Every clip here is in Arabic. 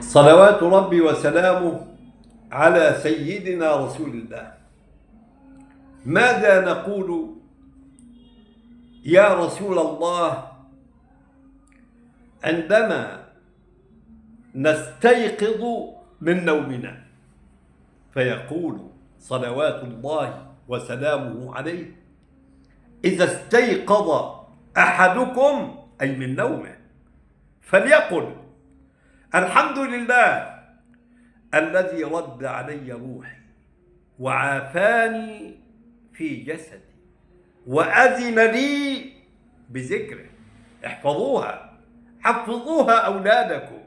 صلوات ربي وسلامه على سيدنا رسول الله. ماذا نقول يا رسول الله عندما نستيقظ من نومنا؟ فيقول صلوات الله وسلامه عليه: إذا استيقظ أحدكم، أي من نومه، فليقل: الحمد لله الذي رد علي روحي وعافاني في جسدي وأذن لي بذكره. احفظوها، حفظوها أولادكم.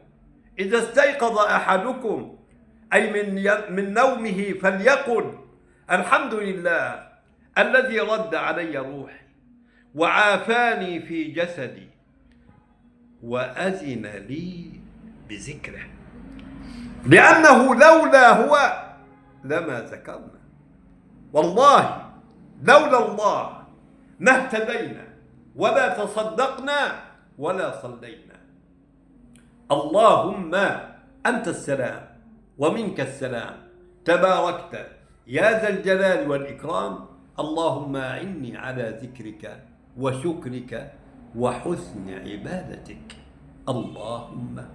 إذا استيقظ أحدكم أي من نومه فليقل: الحمد لله الذي رد علي روحي وعافاني في جسدي وأذن لي بذكره، لأنه لولا هو لما ذكرنا. والله لولا الله ما اهتدينا ولا تصدقنا ولا صلينا. اللهم أنت السلام ومنك السلام، تباركت يا ذا الجلال والإكرام. اللهم أعني على ذكرك وشكرك وحسن عبادتك. اللهم